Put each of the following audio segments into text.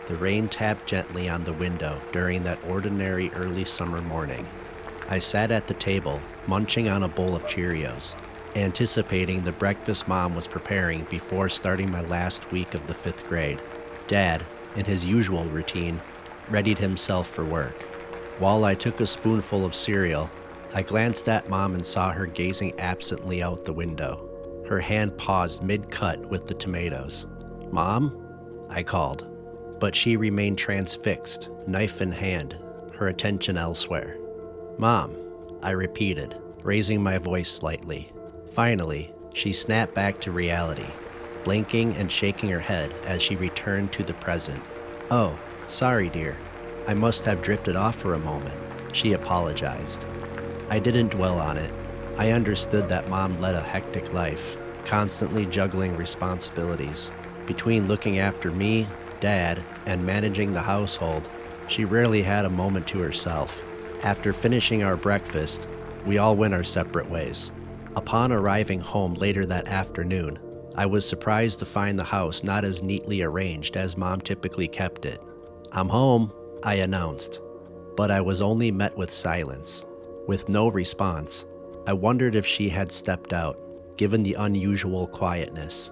The rain tapped gently on the window during that ordinary early summer morning. I sat at the table, munching on a bowl of Cheerios, anticipating the breakfast Mom was preparing before starting my last week of the 5th grade. Dad, in his usual routine, readied himself for work. While I took a spoonful of cereal, I glanced at Mom and saw her gazing absently out the window. Her hand paused mid-cut with the tomatoes. "Mom?" I called, but she remained transfixed, knife in hand, her attention elsewhere. "Mom," I repeated, raising my voice slightly. Finally, she snapped back to reality, blinking and shaking her head as she returned to the present. "Oh, sorry, dear. I must have drifted off for a moment," she apologized. I didn't dwell on it. I understood that Mom led a hectic life, constantly juggling responsibilities. Between looking after me, Dad, and managing the household, she rarely had a moment to herself. After finishing our breakfast, we all went our separate ways. Upon arriving home later that afternoon, I was surprised to find the house not as neatly arranged as Mom typically kept it. "I'm home," I announced, but I was only met with silence. With no response, I wondered if she had stepped out, given the unusual quietness.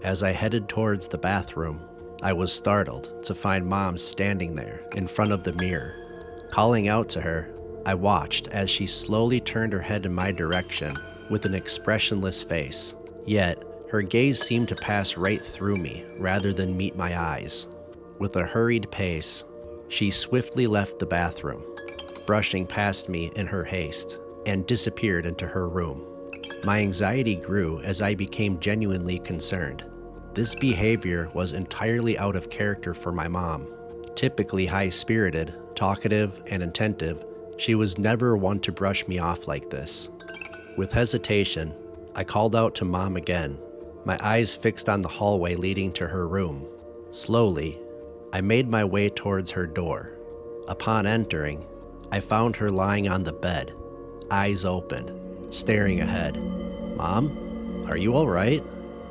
As I headed towards the bathroom, I was startled to find Mom standing there in front of the mirror. Calling out to her, I watched as she slowly turned her head in my direction with an expressionless face. Yet, her gaze seemed to pass right through me rather than meet my eyes. With a hurried pace, she swiftly left the bathroom, brushing past me in her haste, and disappeared into her room. My anxiety grew as I became genuinely concerned. This behavior was entirely out of character for my mom. Typically high-spirited, talkative, and attentive, she was never one to brush me off like this. With hesitation, I called out to Mom again, my eyes fixed on the hallway leading to her room. Slowly, I made my way towards her door. Upon entering, I found her lying on the bed, eyes open, staring ahead. "Mom, are you all right?"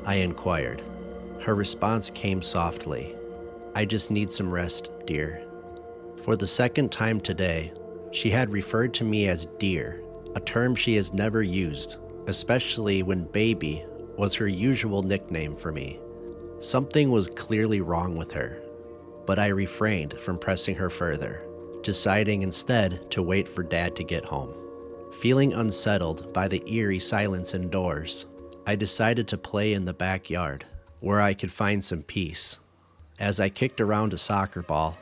I inquired. Her response came softly. "I just need some rest, dear." For the second time today, she had referred to me as dear, a term she has never used, especially when baby was her usual nickname for me. Something was clearly wrong with her, but I refrained from pressing her further, deciding instead to wait for Dad to get home. Feeling unsettled by the eerie silence indoors, I decided to play in the backyard, where I could find some peace. As I kicked around a soccer ball,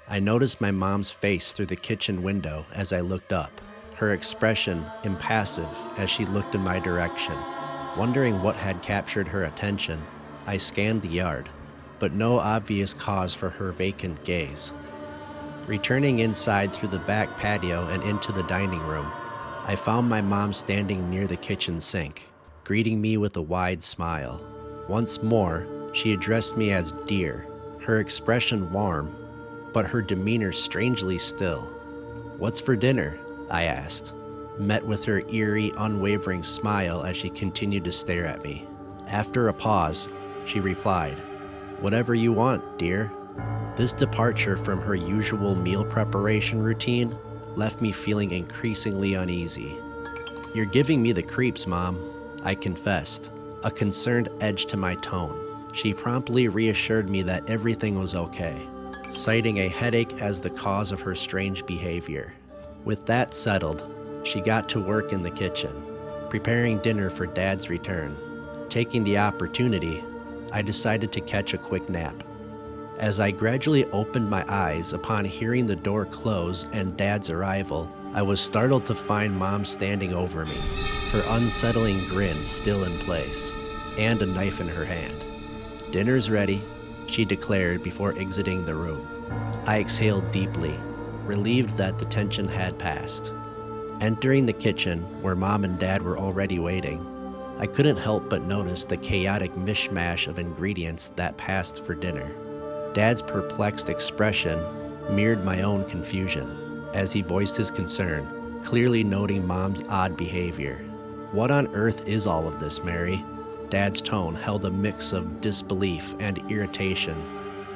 I noticed my mom's face through the kitchen window as I looked up, her expression impassive as she looked in my direction. Wondering what had captured her attention, I scanned the yard, but no obvious cause for her vacant gaze. Returning inside through the back patio and into the dining room, I found my mom standing near the kitchen sink, greeting me with a wide smile. Once more, she addressed me as dear, her expression warm, but her demeanor strangely still. "What's for dinner?" I asked, met with her eerie, unwavering smile as she continued to stare at me. After a pause, she replied, "Whatever you want, dear." This departure from her usual meal preparation routine left me feeling increasingly uneasy. "You're giving me the creeps, Mom," I confessed, a concerned edge to my tone. She promptly reassured me that everything was okay, citing a headache as the cause of her strange behavior. With that settled, she got to work in the kitchen, preparing dinner for Dad's return. Taking the opportunity, I decided to catch a quick nap. As I gradually opened my eyes upon hearing the door close and Dad's arrival, I was startled to find Mom standing over me, her unsettling grin still in place, and a knife in her hand. "Dinner's ready," she declared before exiting the room. I exhaled deeply, relieved that the tension had passed. Entering the kitchen, where Mom and Dad were already waiting, I couldn't help but notice the chaotic mishmash of ingredients that passed for dinner. Dad's perplexed expression mirrored my own confusion as he voiced his concern, clearly noting Mom's odd behavior. "What on earth is all of this, Mary?" Dad's tone held a mix of disbelief and irritation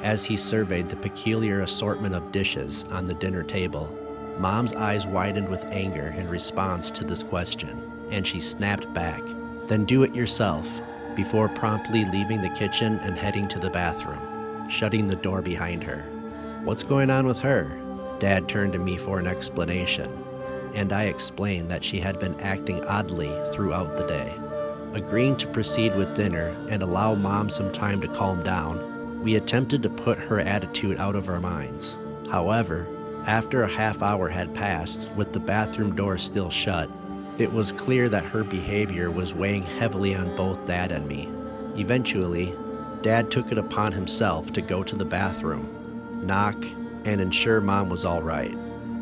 As he surveyed the peculiar assortment of dishes on the dinner table, Mom's eyes widened with anger in response to this question, and she snapped back, "Then do it yourself," before promptly leaving the kitchen and heading to the bathroom, shutting the door behind her. "What's going on with her?" Dad turned to me for an explanation, and I explained that she had been acting oddly throughout the day. Agreeing to proceed with dinner and allow Mom some time to calm down, we attempted to put her attitude out of our minds. However, after a half hour had passed, with the bathroom door still shut, it was clear that her behavior was weighing heavily on both Dad and me. Eventually, Dad took it upon himself to go to the bathroom, knock, and ensure Mom was all right.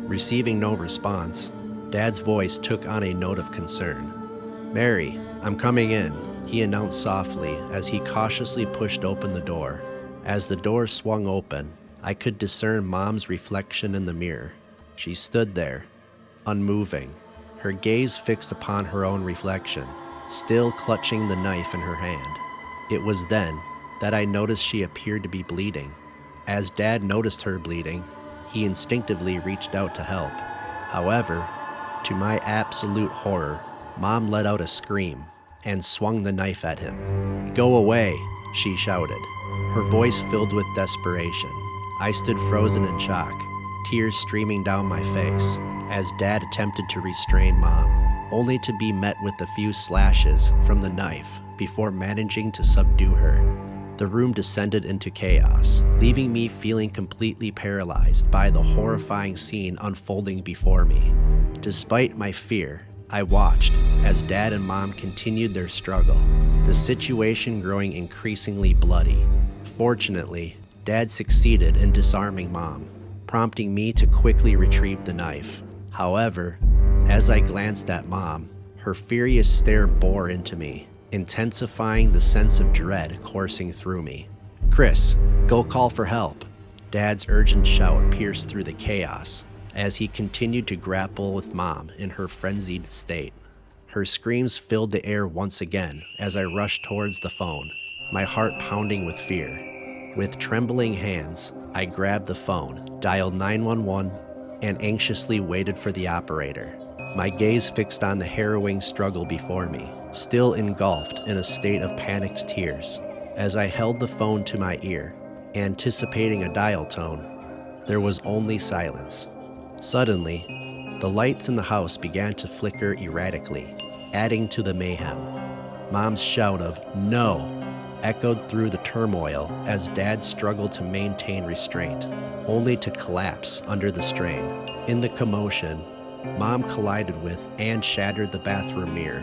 Receiving no response, Dad's voice took on a note of concern. "Mary, I'm coming in," he announced softly as he cautiously pushed open the door. As the door swung open, I could discern Mom's reflection in the mirror. She stood there, unmoving, her gaze fixed upon her own reflection, still clutching the knife in her hand. It was then that I noticed she appeared to be bleeding. As Dad noticed her bleeding, he instinctively reached out to help. However, to my absolute horror, Mom let out a scream and swung the knife at him. "Go away," she shouted, her voice filled with desperation. I stood frozen in shock, tears streaming down my face, as Dad attempted to restrain Mom, only to be met with a few slashes from the knife before managing to subdue her. The room descended into chaos, leaving me feeling completely paralyzed by the horrifying scene unfolding before me. Despite my fear, I watched as Dad and Mom continued their struggle, the situation growing increasingly bloody. Fortunately, Dad succeeded in disarming Mom, prompting me to quickly retrieve the knife. However, as I glanced at Mom, her furious stare bore into me, intensifying the sense of dread coursing through me. "Chris, go call for help." Dad's urgent shout pierced through the chaos as he continued to grapple with Mom in her frenzied state. Her screams filled the air once again as I rushed towards the phone, my heart pounding with fear. With trembling hands, I grabbed the phone, dialed 911, and anxiously waited for the operator, my gaze fixed on the harrowing struggle before me, still engulfed in a state of panicked tears. As I held the phone to my ear, anticipating a dial tone, there was only silence. Suddenly, the lights in the house began to flicker erratically, adding to the mayhem. Mom's shout of "No!" echoed through the turmoil as Dad struggled to maintain restraint, only to collapse under the strain. In the commotion, Mom collided with and shattered the bathroom mirror.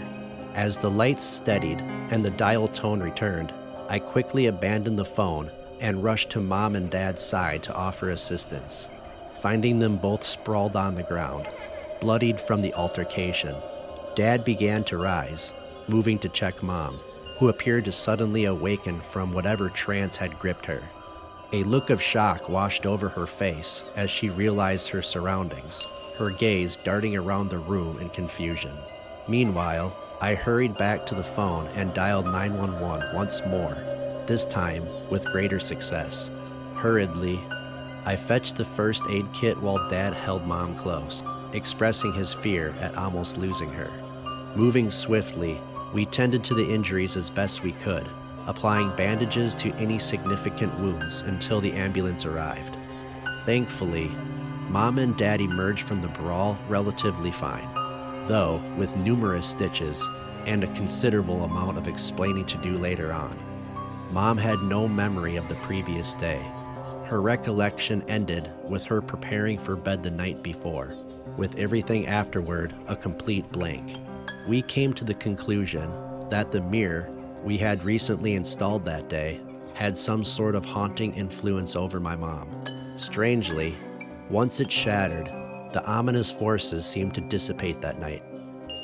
As the lights steadied and the dial tone returned, I quickly abandoned the phone and rushed to Mom and Dad's side to offer assistance. Finding them both sprawled on the ground, bloodied from the altercation, Dad began to rise, moving to check Mom, who appeared to suddenly awaken from whatever trance had gripped her. A look of shock washed over her face as she realized her surroundings, her gaze darting around the room in confusion. Meanwhile, I hurried back to the phone and dialed 911 once more, this time with greater success. Hurriedly, I fetched the first aid kit while Dad held Mom close, expressing his fear at almost losing her. Moving swiftly, we tended to the injuries as best we could, applying bandages to any significant wounds until the ambulance arrived. Thankfully, Mom and Dad emerged from the brawl relatively fine, though with numerous stitches and a considerable amount of explaining to do later on. Mom had no memory of the previous day. Her recollection ended with her preparing for bed the night before, with everything afterward a complete blank. We came to the conclusion that the mirror we had recently installed that day had some sort of haunting influence over my mom. Strangely, once it shattered, the ominous forces seemed to dissipate that night.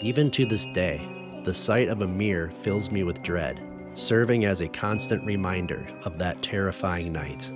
Even to this day, the sight of a mirror fills me with dread, serving as a constant reminder of that terrifying night.